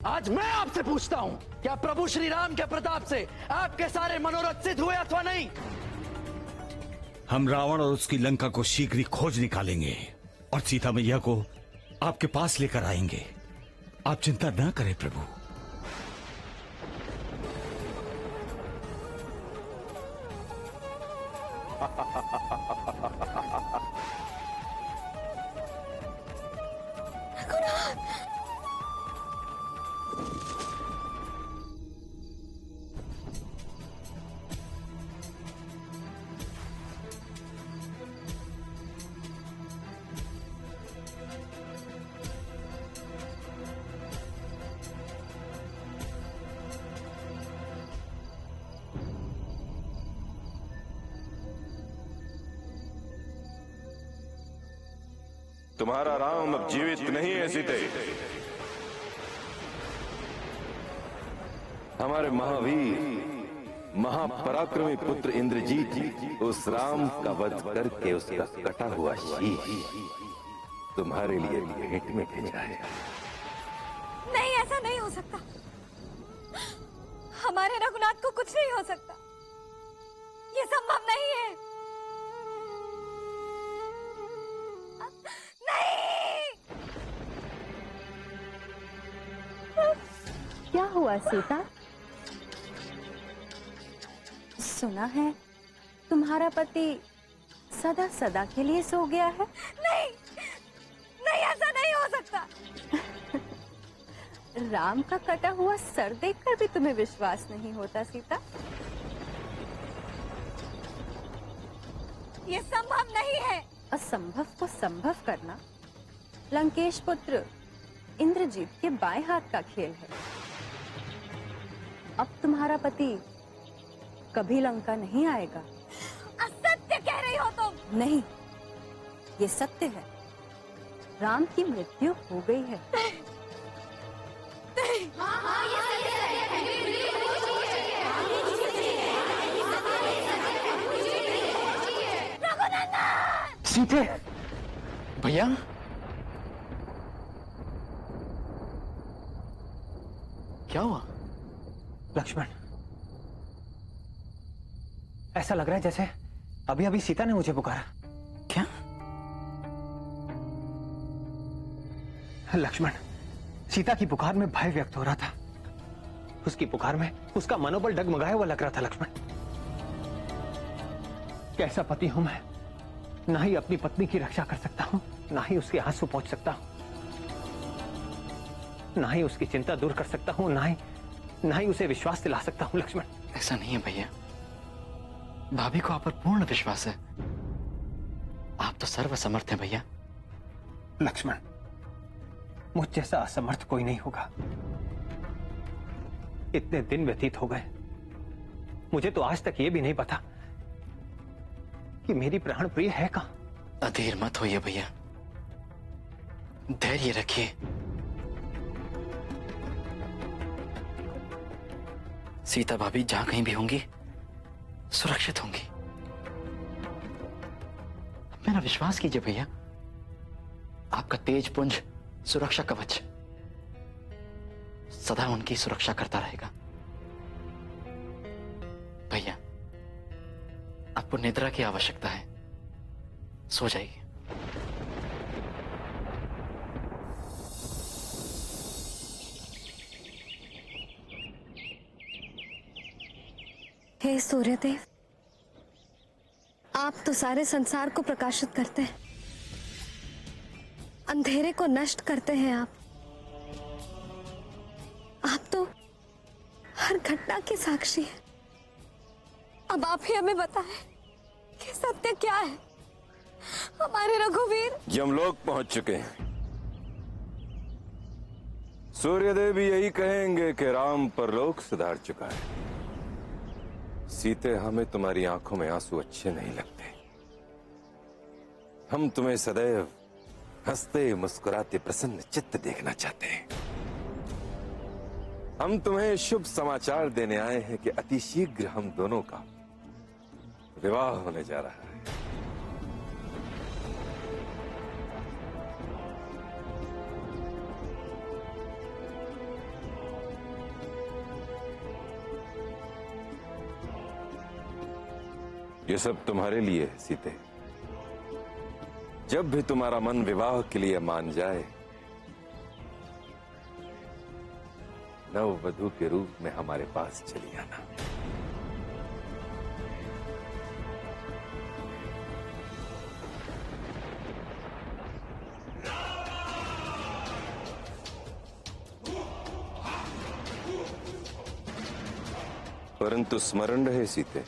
आज मैं आपसे पूछता हूं, क्या प्रभु श्री राम के प्रताप से आपके सारे मनोरथ सिद्ध हुए अथवा नहीं? हम रावण और उसकी लंका को शीघ्र ही खोज निकालेंगे और सीता मैया को आपके पास लेकर आएंगे। आप चिंता न करें प्रभु। तुम्हारा राम अब जीवित नहीं है सीते। हमारे महावीर महापराक्रमी पुत्र इंद्रजीत उस राम का वध करके उसका कटा हुआ शीश तुम्हारे लिए भेंट में भेजा है। नहीं, ऐसा नहीं हो सकता। हमारे रघुनाथ को कुछ नहीं हो सकता। ये संभव नहीं है। क्या हुआ सीता? सुना है तुम्हारा पति सदा सदा के लिए सो गया है। नहीं, नहीं, ऐसा नहीं हो सकता। राम का कटा हुआ सर देखकर भी तुम्हें विश्वास नहीं होता सीता? ये संभव नहीं है। असंभव को संभव करना लंकेश पुत्र इंद्रजीत के बाएं हाथ का खेल है। अब तुम्हारा पति कभी लंका नहीं आएगा। असत्य कह रही हो तुम। नहीं, ये सत्य है। राम की मृत्यु हो गई है। सीते भैया, क्या हुआ? लक्ष्मण, ऐसा लग रहा है जैसे अभी अभी सीता ने मुझे पुकारा। क्या? लक्ष्मण, सीता की पुकार में भय व्यक्त हो रहा था। उसकी पुकार में उसका मनोबल डगमगाया हुआ लग रहा था। लक्ष्मण, कैसा पति हूं मैं। ना ही अपनी पत्नी की रक्षा कर सकता हूं, ना ही उसके आंसू पहुंच सकता हूं, ना ही उसकी चिंता दूर कर सकता हूं, ना ही उसे विश्वास दिला सकता हूं। लक्ष्मण, ऐसा नहीं है भैया। भाभी को आप पर पूर्ण विश्वास है। आप तो सर्वसमर्थ हैं भैया। लक्ष्मण, मुझ जैसा असमर्थ कोई नहीं होगा। इतने दिन व्यतीत हो गए, मुझे तो आज तक यह भी नहीं पता कि मेरी प्राण प्रिय है कहां। अधीर मत होइए भैया, धैर्य रखिए। सीता भाभी जहां कहीं भी होंगी सुरक्षित होंगी। मेरा विश्वास कीजिए भैया, आपका तेज पुंज सुरक्षा कवच सदा उनकी सुरक्षा करता रहेगा। भैया, आपको निद्रा की आवश्यकता है, सो जाइए। हे सूर्यदेव, आप तो सारे संसार को प्रकाशित करते हैं, अंधेरे को नष्ट करते हैं। आप तो हर घटना के साक्षी हैं। अब आप ही हमें बताएं कि सत्य क्या है। हमारे रघुवीर यमलोक पहुंच चुके हैं। सूर्यदेव भी यही कहेंगे कि राम परलोक सुधार चुका है। सीते, हमें तुम्हारी आंखों में आंसू अच्छे नहीं लगते। हम तुम्हें सदैव हंसते मुस्कुराते प्रसन्न चित्त देखना चाहते हैं। हम तुम्हें शुभ समाचार देने आए हैं कि अति शीघ्र हम दोनों का विवाह होने जा रहा है। ये सब तुम्हारे लिए है सीते। जब भी तुम्हारा मन विवाह के लिए मान जाए, नववधू के रूप में हमारे पास चली आना। परंतु स्मरण रहे सीते,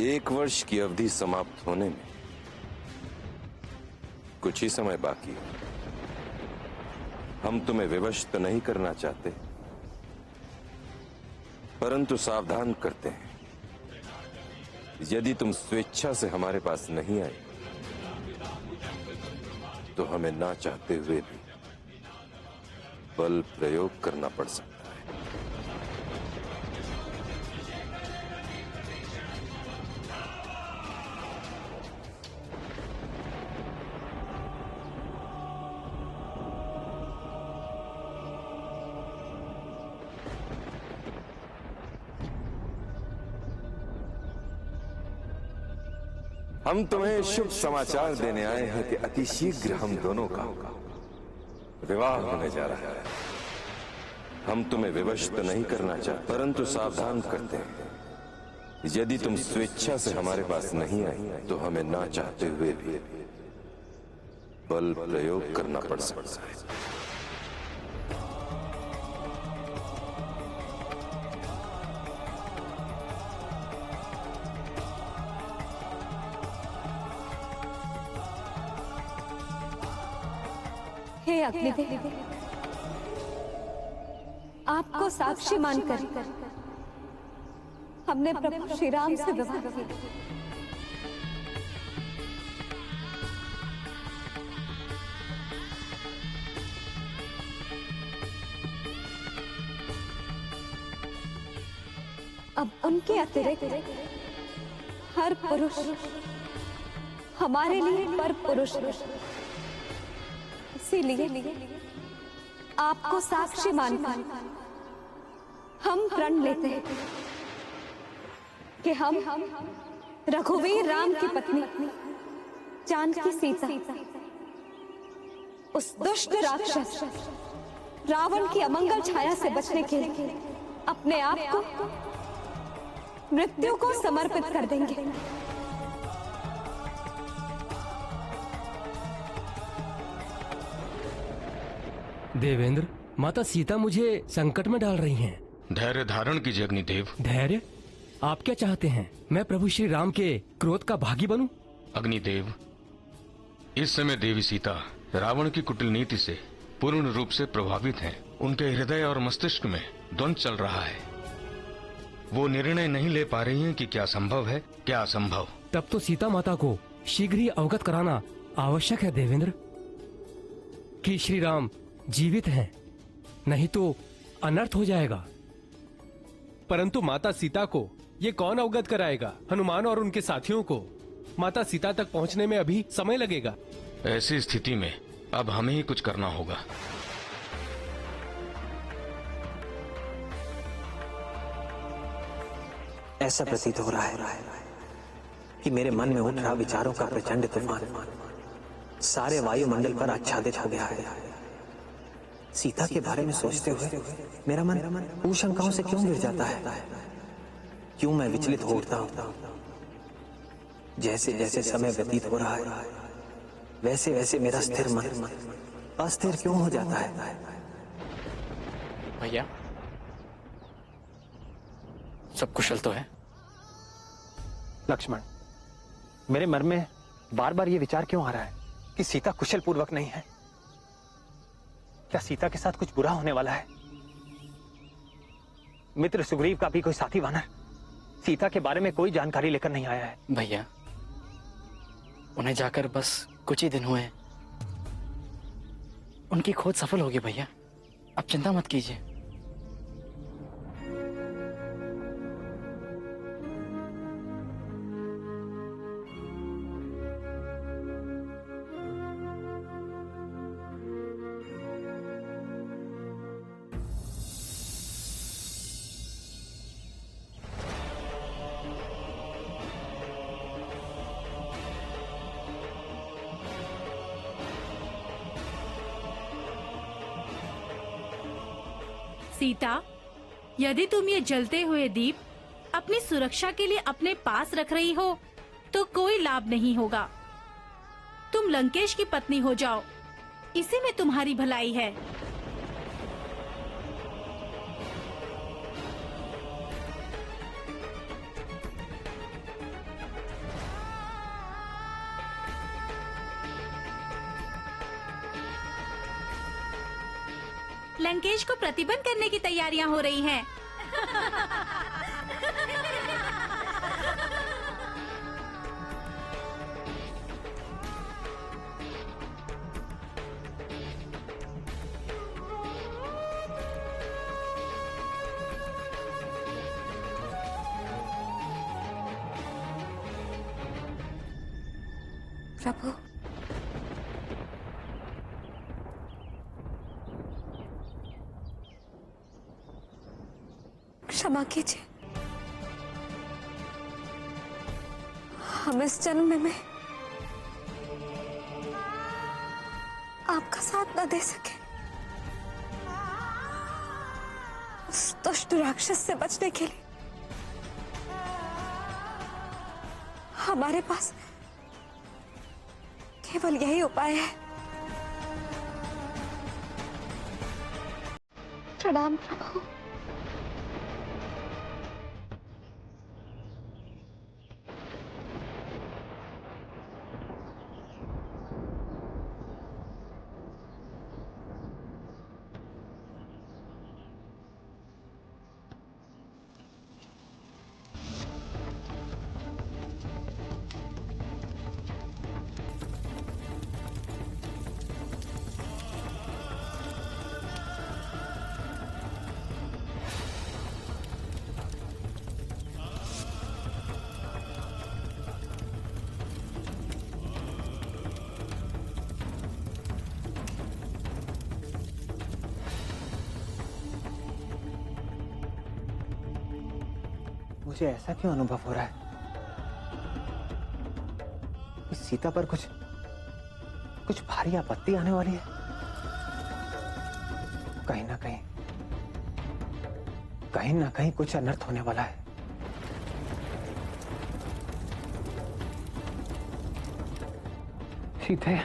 1 वर्ष की अवधि समाप्त होने में कुछ ही समय बाकी है। हम तुम्हें विवश तो नहीं करना चाहते, परंतु सावधान करते हैं। यदि तुम स्वेच्छा से हमारे पास नहीं आए तो हमें ना चाहते हुए भी बल प्रयोग करना पड़ सकता है। हम तुम्हें शुभ समाचार देने आए हैं कि अति शीघ्र हम दोनों का विवाह होने जा रहा है। हम तुम्हें विवश तो नहीं करना चाहते, परंतु सावधान करते हैं। यदि तुम स्वेच्छा से हमारे पास नहीं आए तो हमें ना चाहते हुए भी बल प्रयोग करना पड़ सकता है। हे अग्निदेव, आपको साक्षी मानकर हमने प्रभु श्री राम से विवाह किया। अब उनके अतिरिक्त हर पुरुष हमारे लिए पर पुरुष है। इसीलिए आपको साक्षी मानकर हम प्रण लेते हैं कि हम रघुवीर राम की पत्नी जानकी सीता उस दुष्ट राक्षस रावण की अमंगल छाया से बचने के लिए अपने आप को मृत्यु को समर्पित कर देंगे। देवेंद्र, माता सीता मुझे संकट में डाल रही हैं। धैर्य धारण कीजिए अग्निदेव। धैर्य? आप क्या चाहते हैं, मैं प्रभु श्री राम के क्रोध का भागी बनूं? अग्निदेव, इस समय देवी सीता रावण की कुटिल नीति से पूर्ण रूप से प्रभावित हैं। उनके हृदय और मस्तिष्क में द्वंद्व चल रहा है। वो निर्णय नहीं ले पा रही हैं कि क्या संभव है, क्या असंभव। तब तो सीता माता को शीघ्र ही अवगत कराना आवश्यक है देवेंद्र कि श्री राम जीवित हैं, नहीं तो अनर्थ हो जाएगा। परंतु माता सीता को ये कौन अवगत कराएगा? हनुमान और उनके साथियों को माता सीता तक पहुंचने में अभी समय लगेगा। ऐसी स्थिति में अब हमें ही कुछ करना होगा। ऐसा प्रतीत हो रहा है कि मेरे मन में उठ रहा विचारों का प्रचंड तूफान सारे वायुमंडल पर आच्छादित हो गया है। सीता के बारे में सोचते हुए मेरा मन कुशंकाओं से क्यों गिर जाता है? क्यों मैं विचलित हो उठता हूं? जैसे जैसे समय व्यतीत हो रहा है वैसे वैसे मेरा स्थिर मन अस्थिर क्यों हो जाता है? भैया, सब कुशल तो है? लक्ष्मण, मेरे मन में बार बार ये विचार क्यों आ रहा है कि सीता कुशल पूर्वक नहीं है? क्या सीता के साथ कुछ बुरा होने वाला है? मित्र सुग्रीव का भी कोई साथी वानर सीता के बारे में कोई जानकारी लेकर नहीं आया है। भैया, उन्हें जाकर बस कुछ ही दिन हुए हैं। उनकी खोज सफल होगी भैया, आप चिंता मत कीजिए। सीता, यदि तुम ये जलते हुए दीप अपनी सुरक्षा के लिए अपने पास रख रही हो तो कोई लाभ नहीं होगा। तुम लंकेश की पत्नी हो जाओ, इसी में तुम्हारी भलाई है। लंकेश को प्रतिबंध करने की तैयारियां हो रही हैं। प्रभु, क्षमा कीजिए। हम इस जन्म में आपका साथ न दे सके। उस दुष्ट राक्षस से बचने के लिए हमारे पास केवल यही उपाय है। प्रणाम प्रभु। मुझे ऐसा क्यों अनुभव हो रहा है कि सीता पर कुछ भारी आपत्ति आने वाली है। कहीं ना कहीं कुछ अनर्थ होने वाला है। सीते,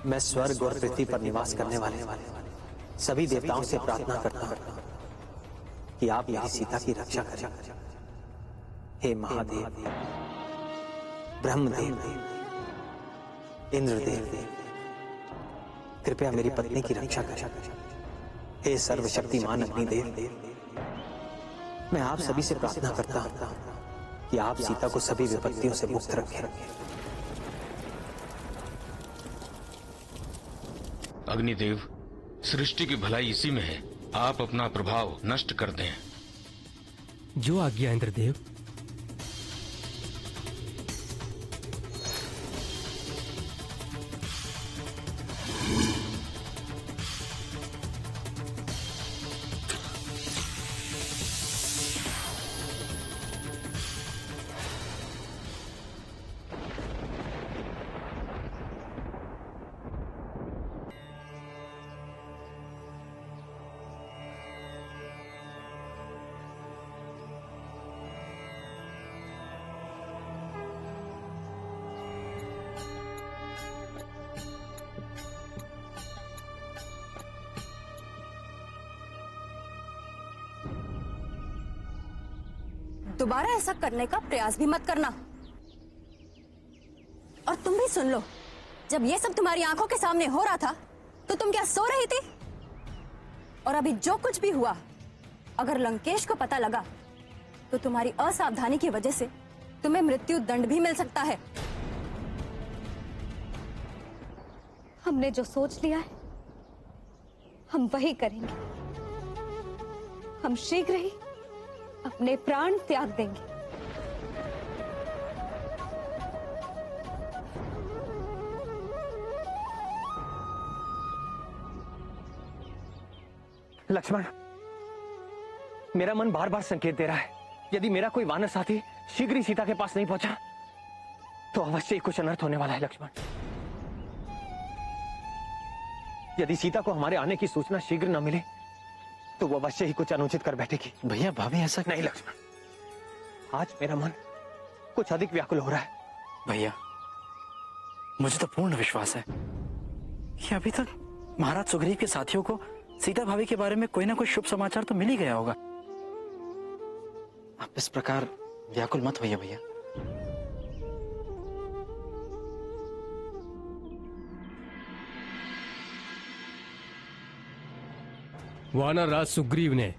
मैं स्वर्ग और पृथ्वी पर निवास करने वाले सभी देवताओं से प्रार्थना करता हूं कि आप मेरी सीता की रक्षा करें। हे महादेव, ब्रह्मदेव, इंद्रदेव, कृपया मेरी पत्नी की रक्षा करें। हे सर्वशक्तिमान अग्निदेव, मैं आप सभी से प्रार्थना करता हूं कि आप सीता को सभी विपत्तियों से मुक्त रखें। अग्निदेव, सृष्टि की भलाई इसी में है। आप अपना प्रभाव नष्ट कर दें। जो आज्ञा इंद्रदेव। दोबारा ऐसा करने का प्रयास भी मत करना। और तुम भी सुन लो, जब ये सब तुम्हारी आंखों के सामने हो रहा था तो तुम क्या सो रही थी? और अभी जो कुछ भी हुआ, अगर लंकेश को पता लगा तो तुम्हारी असावधानी की वजह से तुम्हें मृत्यु दंड भी मिल सकता है। हमने जो सोच लिया है हम वही करेंगे। हम शीघ्र ही अपने प्राण त्याग देंगे। लक्ष्मण, मेरा मन बार बार संकेत दे रहा है यदि मेरा कोई वानर साथी शीघ्र ही सीता के पास नहीं पहुंचा तो अवश्य ही कुछ अनर्थ होने वाला है लक्ष्मण। यदि सीता को हमारे आने की सूचना शीघ्र न मिले तो वो अवश्य ही कुछ अनुचित कर बैठेगी। भैया भाभी ऐसा नहीं लक्ष्मण, आज मेरा मन कुछ अधिक व्याकुल हो रहा है। भैया मुझे तो पूर्ण विश्वास है कि अभी तक महाराज सुग्रीव के साथियों को सीता भाभी के बारे में कोई ना कोई शुभ समाचार तो मिल ही गया होगा। आप इस प्रकार व्याकुल मत होइए भैया। वानर राज सुग्रीव ने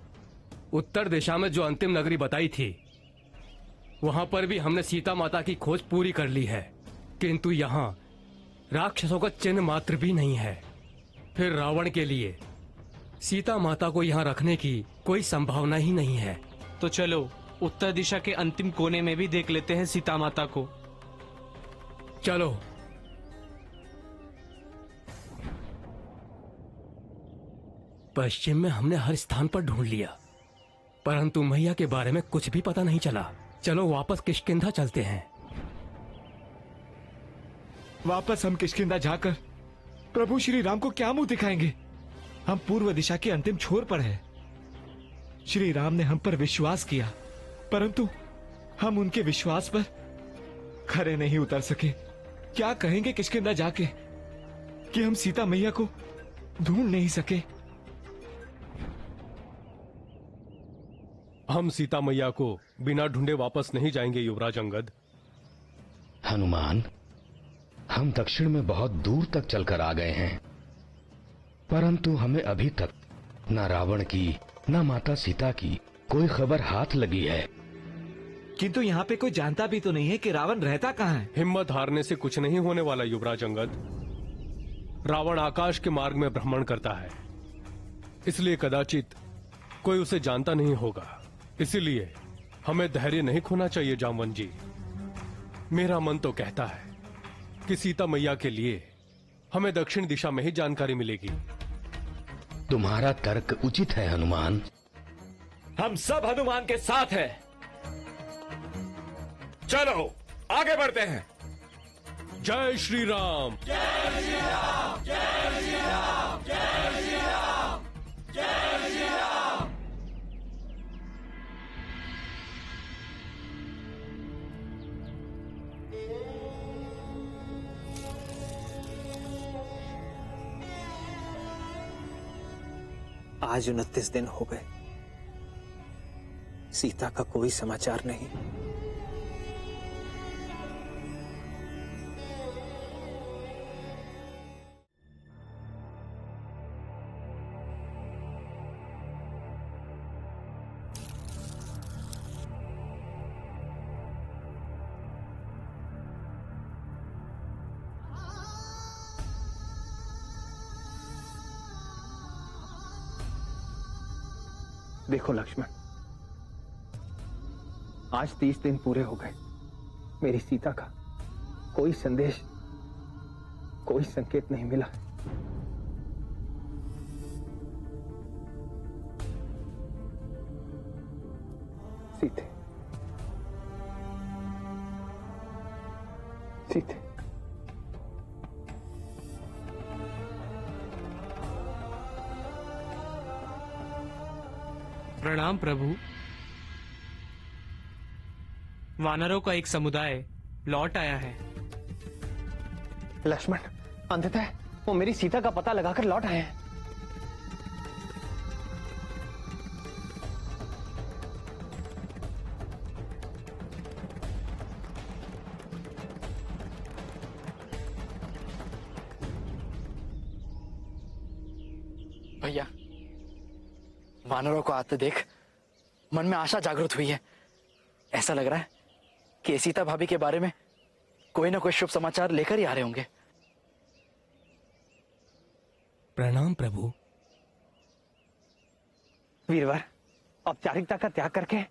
उत्तर दिशा में जो अंतिम नगरी बताई थी वहां पर भी हमने सीता माता की खोज पूरी कर ली है, किंतु यहाँ राक्षसों का चिन्ह मात्र भी नहीं है। फिर रावण के लिए सीता माता को यहाँ रखने की कोई संभावना ही नहीं है। तो चलो उत्तर दिशा के अंतिम कोने में भी देख लेते हैं सीता माता को। चलो। पश्चिम में हमने हर स्थान पर ढूंढ लिया, परंतु मैया के बारे में कुछ भी पता नहीं चला। चलो वापस किष्किंधा चलते हैं। वापस हम किष्किंधा जाकर प्रभु श्री राम को क्या मुंह दिखाएंगे? हम पूर्व दिशा के अंतिम छोर पर हैं। श्री राम ने हम पर विश्वास किया, परंतु हम उनके विश्वास पर खरे नहीं उतर सके। क्या कहेंगे किष्किंधा जाके कि हम सीता मैया को ढूंढ नहीं सके? हम सीता मैया को बिना ढूंढे वापस नहीं जाएंगे युवराज अंगद। हनुमान, हम दक्षिण में बहुत दूर तक चलकर आ गए हैं, परंतु हमें अभी तक न रावण की न माता सीता की कोई खबर हाथ लगी है। किंतु यहाँ पे कोई जानता भी तो नहीं है कि रावण रहता कहाँ है। हिम्मत हारने से कुछ नहीं होने वाला युवराज अंगद। रावण आकाश के मार्ग में भ्रमण करता है, इसलिए कदाचित कोई उसे जानता नहीं होगा। इसीलिए हमें धैर्य नहीं खोना चाहिए जामवन जी। मेरा मन तो कहता है कि सीता मैया के लिए हमें दक्षिण दिशा में ही जानकारी मिलेगी। तुम्हारा तर्क उचित है हनुमान। हम सब हनुमान के साथ हैं। चलो आगे बढ़ते हैं। जय श्री राम। जय श्री राम। जय श्री राम। जय श्री राम। जय श्री राम। आज 29 दिन हो गए, सीता का कोई समाचार नहीं। देखो लक्ष्मण, आज 30 दिन पूरे हो गए। मेरी सीता का कोई संदेश, कोई संकेत नहीं मिला। सीते, सीते, प्रणाम प्रभु। वानरों का एक समुदाय लौट आया है। लक्ष्मण, अंततः वो मेरी सीता का पता लगाकर लौट आए हैं। भैया, वानरों को आते देख मन में आशा जागृत हुई है। ऐसा लग रहा है कि सीता भाभी के बारे में कोई ना कोई शुभ समाचार लेकर ही आ रहे होंगे। प्रणाम प्रभु। वीरवर, औपचारिकता का त्याग करके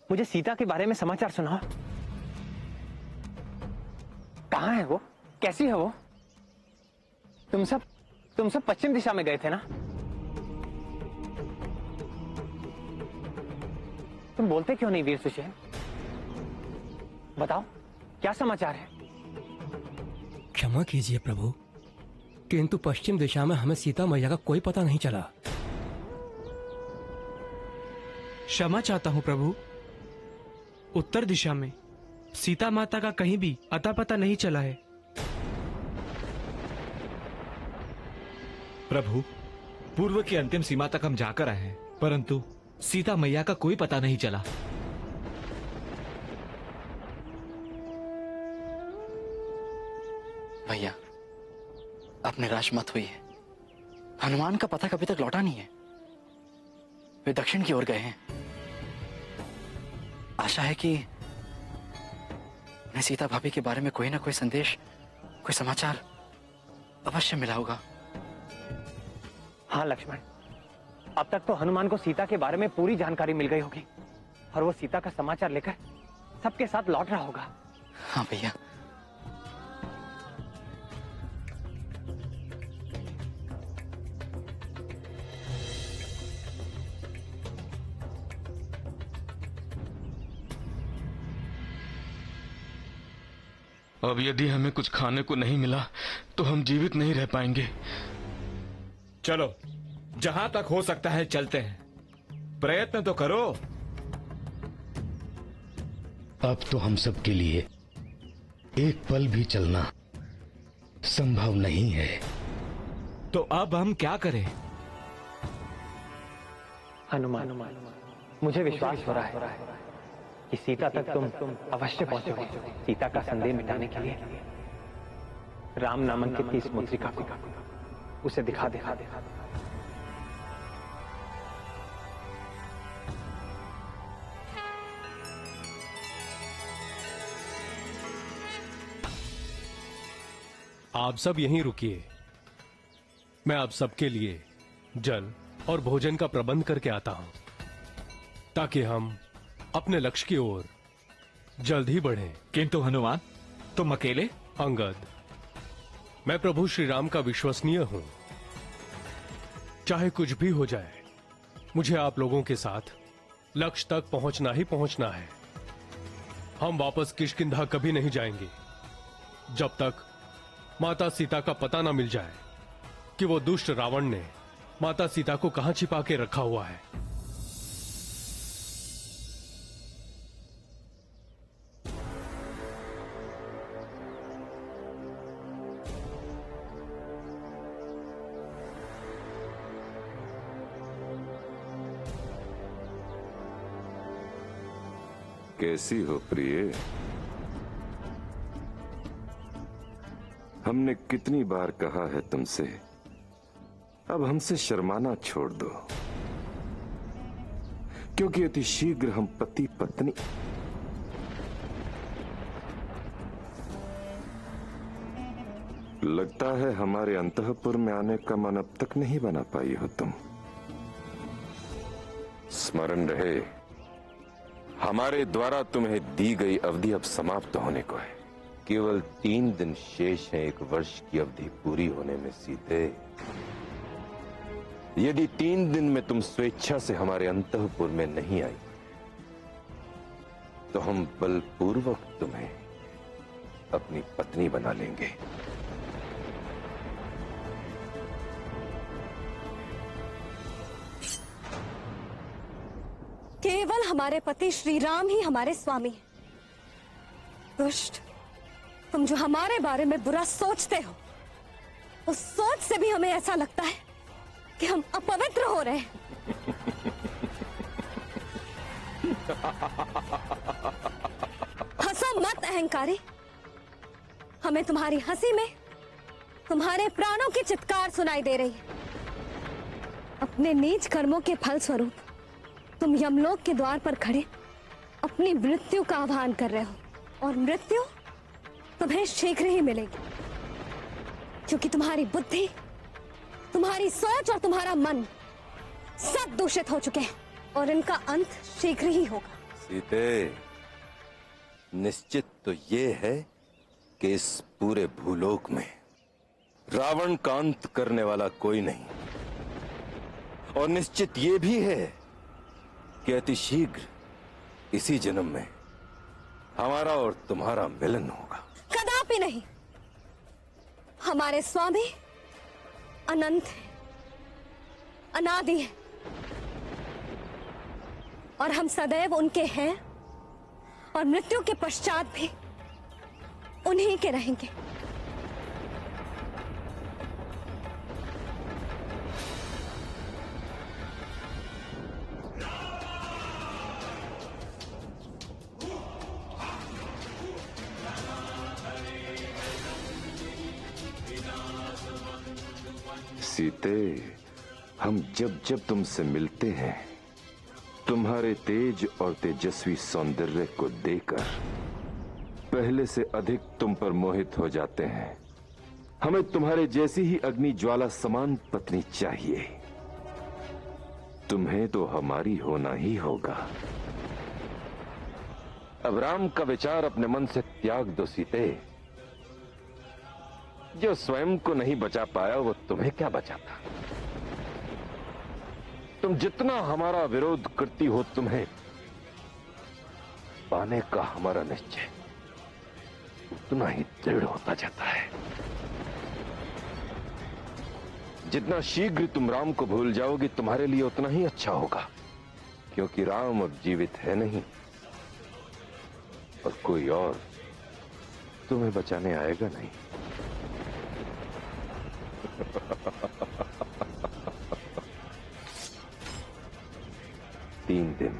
मुझे सीता के बारे में समाचार सुनाओ। कहाँ है वो? कैसी है वो? तुम सब पश्चिम दिशा में गए थे ना? तुम बोलते क्यों नहीं वीर सुषेण? बताओ क्या समाचार है? क्षमा कीजिए प्रभु, किंतु पश्चिम दिशा में हमें सीता मैया का कोई पता नहीं चला। क्षमा चाहता हूं प्रभु, उत्तर दिशा में सीता माता का कहीं भी अता पता नहीं चला है। प्रभु, पूर्व की अंतिम सीमा तक हम जाकर आए हैं, परंतु सीता मैया का कोई पता नहीं चला। भैया, आप निराश मत होइए। हनुमान का पता कभी तक लौटा नहीं है। वे दक्षिण की ओर गए हैं। आशा है कि उन्हें सीता भाभी के बारे में कोई ना कोई संदेश, कोई समाचार अवश्य मिला होगा। हाँ लक्ष्मण, अब तक तो हनुमान को सीता के बारे में पूरी जानकारी मिल गई होगी और वो सीता का समाचार लेकर सबके साथ लौट रहा होगा। हाँ भैया। अब यदि हमें कुछ खाने को नहीं मिला तो हम जीवित नहीं रह पाएंगे। चलो, जहां तक हो सकता है चलते हैं। प्रयत्न तो करो। अब तो हम सब के लिए एक पल भी चलना संभव नहीं है। तो अब हम क्या करें? हनुमान, मुझे विश्वास हो रहा है कि सीता तक तुम अवश्य पहुंचोगे। सीता का संदेह मिटाने के लिए राम नामांकित की इस मुद्रिका को उसे दिखा दे। आप सब यहीं रुकिए, मैं आप सबके लिए जल और भोजन का प्रबंध करके आता हूं, ताकि हम अपने लक्ष्य की ओर जल्द ही बढ़ें। किंतु हनुमान, तुम अकेले? अंगद, मैं प्रभु श्री राम का विश्वसनीय हूं। चाहे कुछ भी हो जाए, मुझे आप लोगों के साथ लक्ष्य तक पहुंचना ही पहुंचना है। हम वापस किष्किंधा कभी नहीं जाएंगे जब तक माता सीता का पता ना मिल जाए कि वो दुष्ट रावण ने माता सीता को कहां छिपा के रखा हुआ है। कैसी हो प्रिय? हमने कितनी बार कहा है तुमसे, अब हमसे शर्माना छोड़ दो, क्योंकि अति शीघ्र हम पति पत्नी लगता है हमारे अंतःपुर में आने का मन अब तक नहीं बना पाई हो तुम। स्मरण रहे, हमारे द्वारा तुम्हें दी गई अवधि अब समाप्त होने को है। केवल 3 दिन शेष है 1 वर्ष की अवधि पूरी होने में। सीते, यदि 3 दिन में तुम स्वेच्छा से हमारे अंतःपुर में नहीं आई तो हम बलपूर्वक तुम्हें अपनी पत्नी बना लेंगे। केवल हमारे पति श्री राम ही हमारे स्वामी हैं। दुष्ट, तुम जो हमारे बारे में बुरा सोचते हो, उस सोच से भी हमें ऐसा लगता है कि हम अपवित्र हो रहे हैं। हंसो मत अहंकारी। हमें तुम्हारी हंसी में तुम्हारे प्राणों की चित्कार सुनाई दे रही है। अपने नीच कर्मों के फल स्वरूप तुम यमलोक के द्वार पर खड़े अपनी मृत्यु का आह्वान कर रहे हो, और मृत्यु तुम्हें शीघ्र ही मिलेगी, क्योंकि तुम्हारी बुद्धि, तुम्हारी सोच और तुम्हारा मन सब दूषित हो चुके हैं और इनका अंत शीघ्र ही होगा। सीते, निश्चित तो ये है कि इस पूरे भूलोक में रावण का अंत करने वाला कोई नहीं, और निश्चित ये भी है कि अति शीघ्र इसी जन्म में हमारा और तुम्हारा मिलन होगा। कदापि नहीं। हमारे स्वामी अनंत है, अनादि है, और हम सदैव उनके हैं और मृत्यु के पश्चात भी उन्हीं के रहेंगे। सीते, हम जब जब तुमसे मिलते हैं तुम्हारे तेज और तेजस्वी सौंदर्य को देखकर पहले से अधिक तुम पर मोहित हो जाते हैं। हमें तुम्हारे जैसी ही अग्नि ज्वाला समान पत्नी चाहिए। तुम्हें तो हमारी होना ही होगा। अब राम का विचार अपने मन से त्याग दो सीते। जो स्वयं को नहीं बचा पाया वो तुम्हें क्या बचाता। तुम जितना हमारा विरोध करती हो तुम्हें पाने का हमारा निश्चय उतना ही दृढ़ होता जाता है। जितना शीघ्र तुम राम को भूल जाओगे तुम्हारे लिए उतना ही अच्छा होगा, क्योंकि राम अब जीवित है नहीं और कोई और तुम्हें बचाने आएगा नहीं। 3 दिन।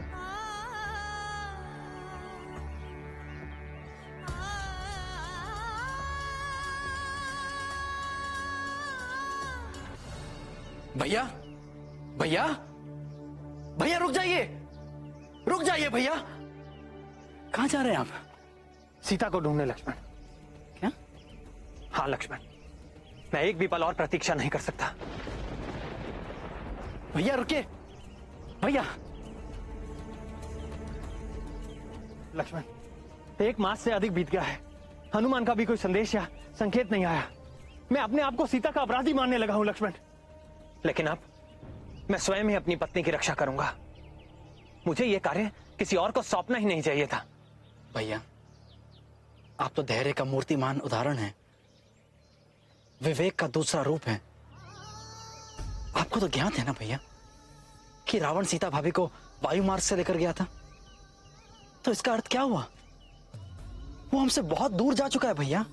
भैया भैया भैया रुक जाइए, रुक जाइए भैया। कहां जा रहे हैं आप? सीता को ढूंढने लक्ष्मण। क्या? हाँ लक्ष्मण, मैं एक भी पल और प्रतीक्षा नहीं कर सकता। भैया रुकिए, भैया। लक्ष्मण, 1 मास से अधिक बीत गया है। हनुमान का भी कोई संदेश या संकेत नहीं आया। मैं अपने आप को सीता का अपराधी मानने लगा हूं लक्ष्मण। लेकिन अब मैं स्वयं ही अपनी पत्नी की रक्षा करूंगा। मुझे यह कार्य किसी और को सौंपना ही नहीं चाहिए था। भैया, आप तो धैर्य का मूर्तिमान उदाहरण हैं, विवेक का दूसरा रूप है। आपको तो ज्ञात है ना भैया कि रावण सीता भाभी को वायु मार्ग से लेकर गया था। तो इसका अर्थ क्या हुआ? वो हमसे बहुत दूर जा चुका है भैया।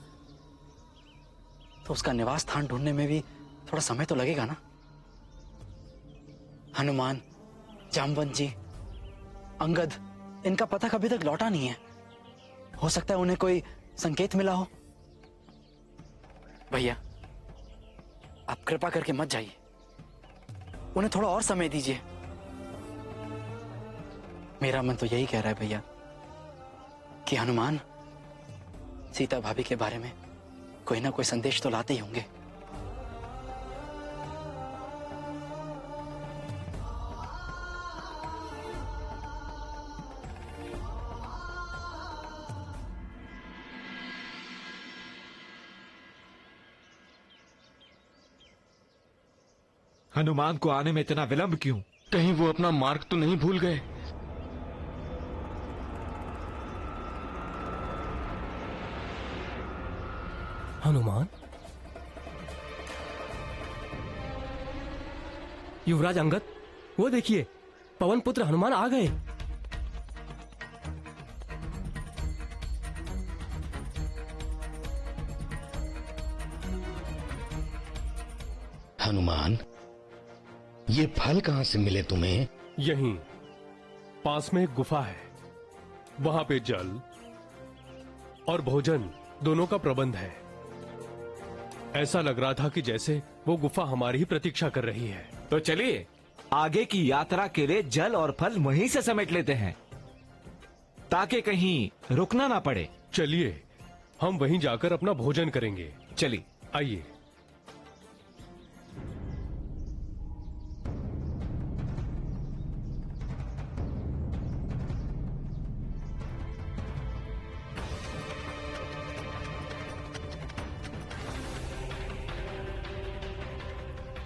तो उसका निवास स्थान ढूंढने में भी थोड़ा समय तो लगेगा ना। हनुमान, जामवंत जी, अंगद, इनका पता कभी तक लौटा नहीं है। हो सकता है उन्हें कोई संकेत मिला हो। भैया, आप कृपा करके मत जाइए, उन्हें थोड़ा और समय दीजिए। मेरा मन तो यही कह रहा है भैया कि हनुमान सीता भाभी के बारे में कोई ना कोई संदेश तो लाते ही होंगे। हनुमान को आने में इतना विलंब क्यों? कहीं वो अपना मार्ग तो नहीं भूल गए? हनुमान? युवराज अंगद, वो देखिए, पवन पुत्र हनुमान आ गए। हनुमान, ये फल कहां से मिले तुम्हें? यहीं पास में एक गुफा है, वहां पे जल और भोजन दोनों का प्रबंध है। ऐसा लग रहा था कि जैसे वो गुफा हमारी ही प्रतीक्षा कर रही है। तो चलिए आगे की यात्रा के लिए जल और फल वहीं से समेट लेते हैं, ताकि कहीं रुकना ना पड़े। चलिए, हम वहीं जाकर अपना भोजन करेंगे। चलिए, आइए।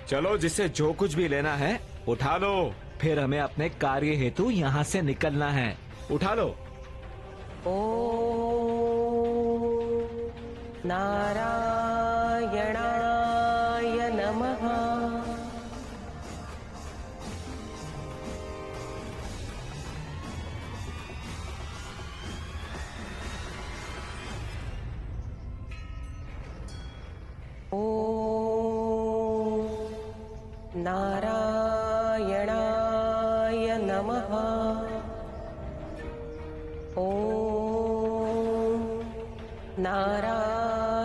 चलो, जिसे जो कुछ भी लेना है उठा लो, फिर हमें अपने कार्य हेतु यहाँ से निकलना है। उठा लो। ओ नारायणाय नमः। ओ नारायणाय नमः। ओ नारायणाय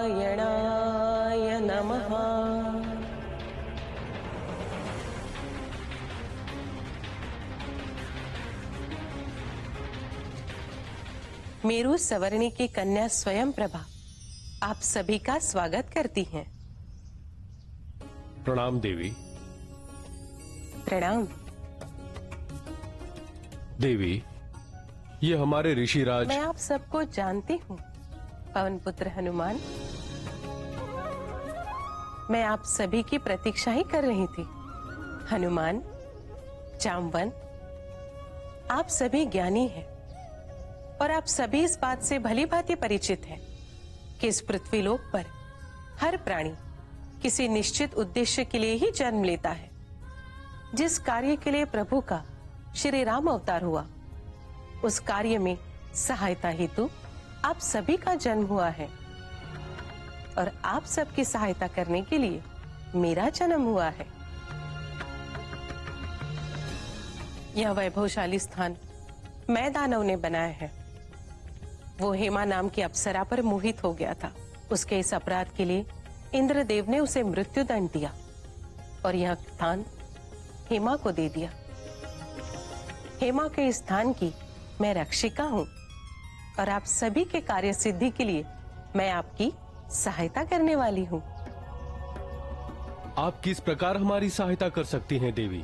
नमः। मेरू सवर्णी की कन्या स्वयं प्रभा आप सभी का स्वागत करती हैं। प्रणाम देवी। प्रणाम देवी, ये हमारे ऋषिराज। मैं आप सबको जानती हूँ पवन पुत्र हनुमान। मैं आप सभी की प्रतीक्षा ही कर रही थी। हनुमान, जामवन, आप सभी ज्ञानी हैं और आप सभी इस बात से भली भांति परिचित हैं कि इस पृथ्वीलोक पर हर प्राणी किसी निश्चित उद्देश्य के लिए ही जन्म लेता है। जिस कार्य के लिए प्रभु का श्री राम अवतार हुआ, उस कार्य में सहायता हेतु आप सभी का जन्म हुआ है और आप सबकी सहायता करने के लिए मेरा जन्म हुआ है। यह वैभवशाली स्थान मैं दानव ने बनाया है। वो हेमा नाम की अप्सरा पर मोहित हो गया था। उसके इस अपराध के लिए इंद्रदेव ने उसे मृत्युदंड दिया और यह स्थान हेमा को दे दिया। हेमा के इस स्थान की मैं रक्षिका हूँ और आप सभी के कार्य सिद्धि के लिए मैं आपकी सहायता करने वाली हूँ। आप किस प्रकार हमारी सहायता कर सकती हैं देवी?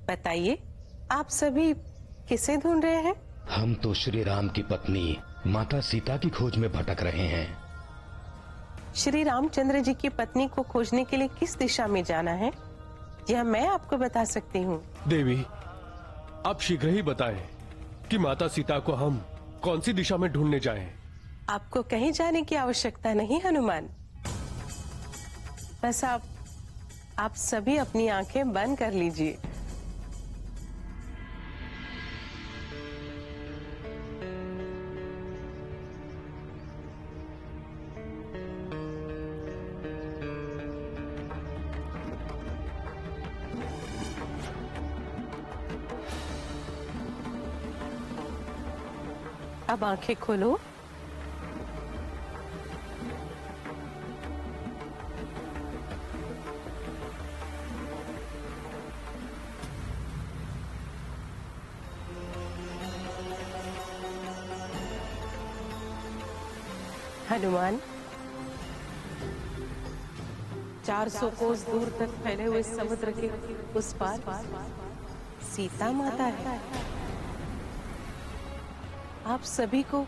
बताइए, आप सभी किसे ढूंढ रहे हैं? हम तो श्री राम की पत्नी माता सीता की खोज में भटक रहे हैं। श्री रामचंद्र जी की पत्नी को खोजने के लिए किस दिशा में जाना है, यह मैं आपको बता सकती हूँ। देवी, आप शीघ्र ही बताएं कि माता सीता को हम कौन सी दिशा में ढूंढने जाएं। आपको कहीं जाने की आवश्यकता नहीं हनुमान। बस आप सभी अपनी आंखें बंद कर लीजिए। अब आंखें खोलो। हनुमान, 400 कोस दूर तक फैले हुए समुद्र के उस पार सीता माता है। आप सभी को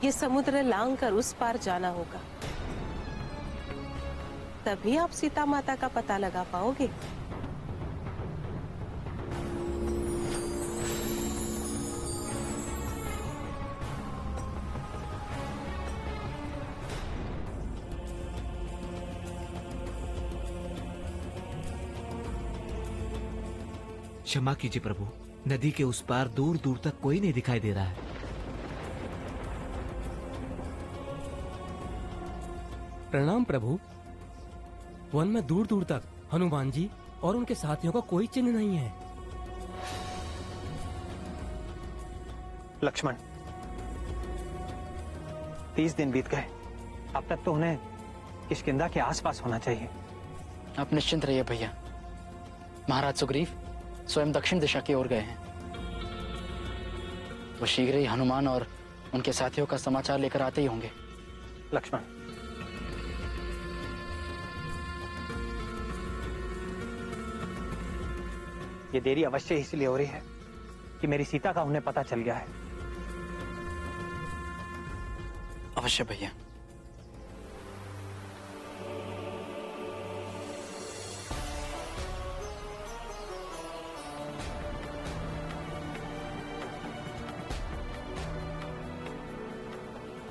ये समुद्र लांग कर उस पार जाना होगा, तभी आप सीता माता का पता लगा पाओगे। क्षमा कीजिए प्रभु, नदी के उस पार दूर दूर तक कोई नहीं दिखाई दे रहा है। प्रणाम प्रभु। वन में दूर दूर तक हनुमान जी और उनके साथियों का कोई चिन्ह नहीं है। लक्ष्मण, 30 दिन बीत गए, अब तक तो उन्हें किष्किंधा के आसपास होना चाहिए। आप निश्चिंत रहिए भैया, महाराज सुग्रीव स्वयं दक्षिण दिशा की ओर गए हैं। वो शीघ्र ही हनुमान और उनके साथियों का समाचार लेकर आते ही होंगे। लक्ष्मण, ये देरी अवश्य इसलिए हो रही है कि मेरी सीता का उन्हें पता चल गया है। अवश्य भैया।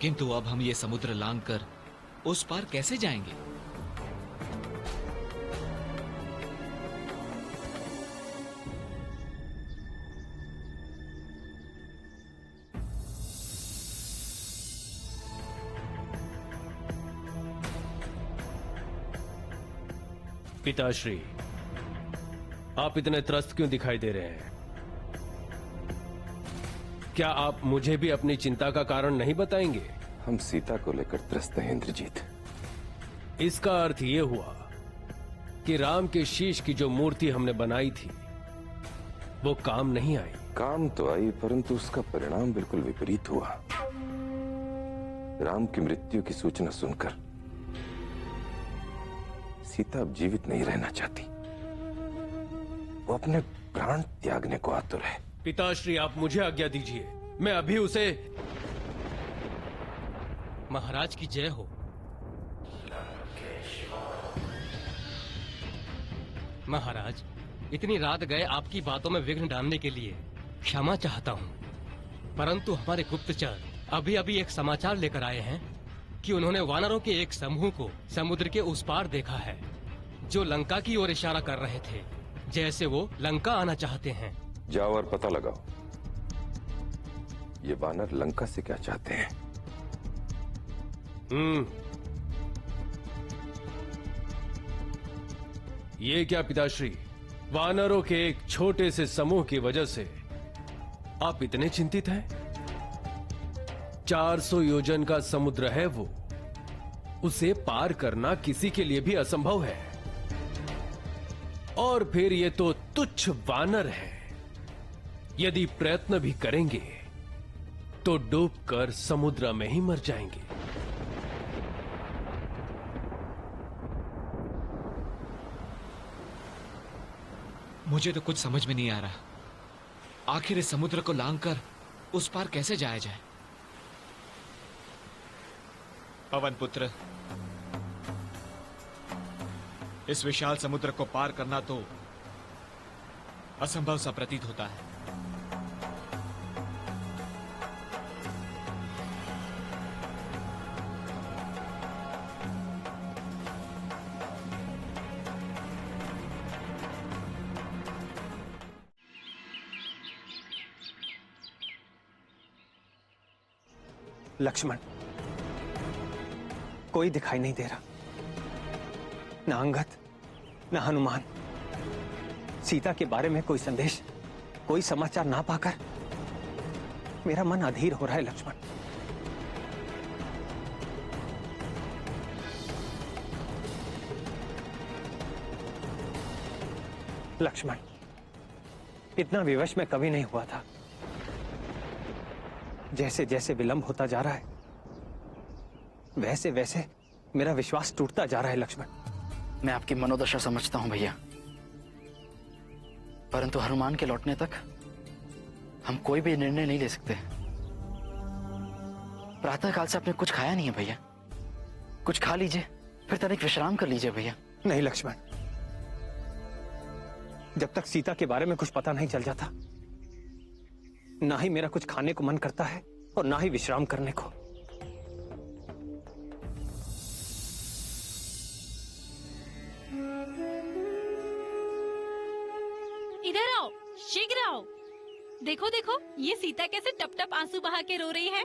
किंतु अब हम ये समुद्र लांघ कर उस पार कैसे जाएंगे? पिताश्री, आप इतने त्रस्त क्यों दिखाई दे रहे हैं? क्या आप मुझे भी अपनी चिंता का कारण नहीं बताएंगे? हम सीता को लेकर त्रस्त हैं इंद्रजीत। इसका अर्थ ये हुआ कि राम के शीश की जो मूर्ति हमने बनाई थी वो काम नहीं आई। काम तो आई, परंतु उसका परिणाम बिल्कुल विपरीत हुआ। राम की मृत्यु की सूचना सुनकर सीता अब जीवित नहीं रहना चाहती। वो अपने प्राण त्यागने को आतुर है। पिताश्री, आप मुझे आज्ञा दीजिए, मैं अभी उसे। महाराज की जय हो। महाराज, इतनी रात गए आपकी बातों में विघ्न डालने के लिए क्षमा चाहता हूँ, परंतु हमारे गुप्तचर अभी अभी एक समाचार लेकर आए हैं कि उन्होंने वानरों के एक समूह को समुद्र के उस पार देखा है, जो लंका की ओर इशारा कर रहे थे, जैसे वो लंका आना चाहते हैं। जाओ और पता लगाओ, ये वानर लंका से क्या चाहते हैं। ये क्या पिताश्री, वानरों के एक छोटे से समूह की वजह से आप इतने चिंतित हैं? 400 योजन का समुद्र है वो, उसे पार करना किसी के लिए भी असंभव है। और फिर ये तो तुच्छ वानर है, यदि प्रयत्न भी करेंगे तो डूबकर समुद्र में ही मर जाएंगे। मुझे तो कुछ समझ में नहीं आ रहा। आखिर इस समुद्र को लांघकर उस पार कैसे जाया जाए? पवन पुत्र, इस विशाल समुद्र को पार करना तो असंभव सा प्रतीत होता है। लक्ष्मण, कोई दिखाई नहीं दे रहा, ना अंगद, ना हनुमान। सीता के बारे में कोई संदेश, कोई समाचार ना पाकर मेरा मन अधीर हो रहा है। लक्ष्मण, लक्ष्मण, इतना विवश मैं कभी नहीं हुआ था। जैसे जैसे विलंब होता जा रहा है, वैसे वैसे मेरा विश्वास टूटता जा रहा है। लक्ष्मण, मैं आपकी मनोदशा समझता हूं भैया, परंतु हनुमान के लौटने तक हम कोई भी निर्णय नहीं ले सकते। प्रातः काल से आपने कुछ खाया नहीं है भैया, कुछ खा लीजिए, फिर तनिक विश्राम कर लीजिए भैया। नहीं लक्ष्मण, जब तक सीता के बारे में कुछ पता नहीं चल जाता, ना ही मेरा कुछ खाने को मन करता है और ना ही विश्राम करने को। इधर आओ, शीघ्र आओ। देखो देखो, ये सीता कैसे टप टप आंसू बहा के रो रही है।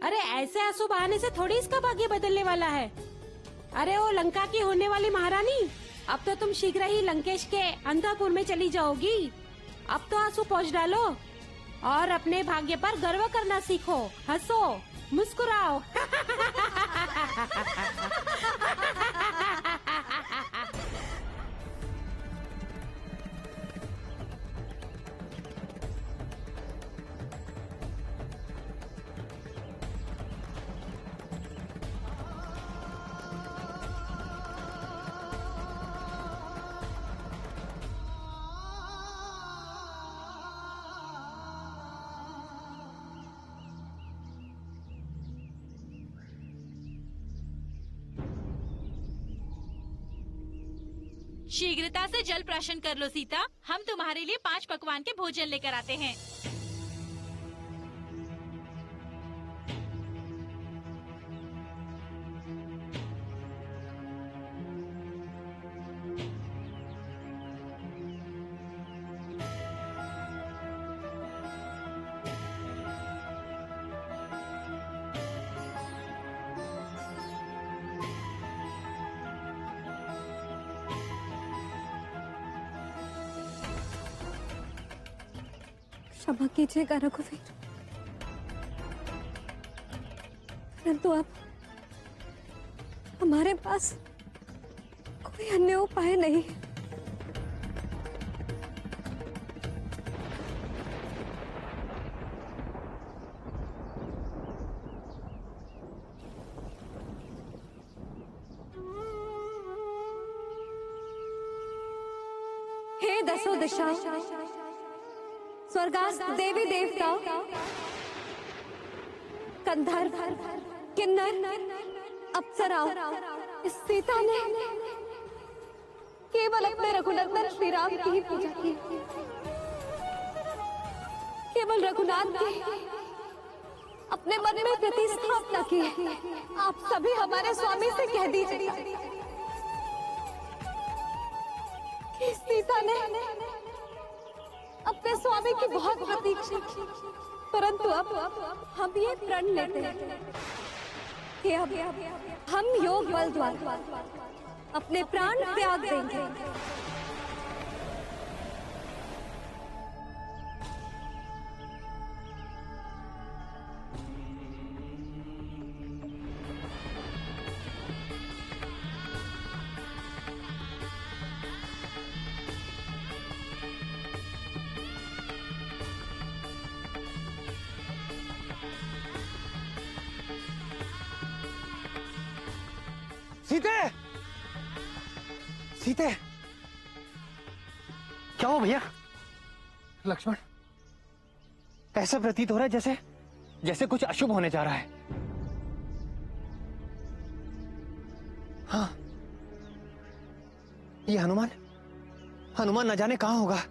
अरे ऐसे आंसू बहाने से थोड़ी इसका भाग्य बदलने वाला है। अरे ओ लंका की होने वाली महारानी, अब तो तुम शीघ्र ही लंकेश के अंतःपुर में चली जाओगी। अब तो आंसू पोंछ डालो और अपने भाग्य पर गर्व करना सीखो। हंसो, मुस्कुराओ। शीघ्रता से जल प्राशन कर लो सीता, हम तुम्हारे लिए 5 पकवान के भोजन लेकर आते हैं। क्षमा कीजिएगा रघुवीर, परंतु अब हमारे पास कोई अन्य उपाय नहीं है। हे दसों दिशा, स्वर्गास्थ देवी देवता, गंधर्व, किन्नर, अप्सरा, इस सीता ने केवल अपने रघुनंदन श्री राम की ही पूजा की। केवल रघुनाथ की अपने मन में प्रतिस्थापना की। आप सभी हमारे स्वामी से कह दीजिए कि सीता ने अपने स्वामी की बहुत प्रतीक्षा की, परंतु अब हम ये प्रण लेते हैं कि अब हम योग बल द्वारा अपने प्राण त्याग देंगे। सीते, सीते, क्या हो भैया? लक्ष्मण, ऐसा प्रतीत हो रहा है जैसे जैसे कुछ अशुभ होने जा रहा है। हाँ, ये हनुमान न जाने कहां होगा।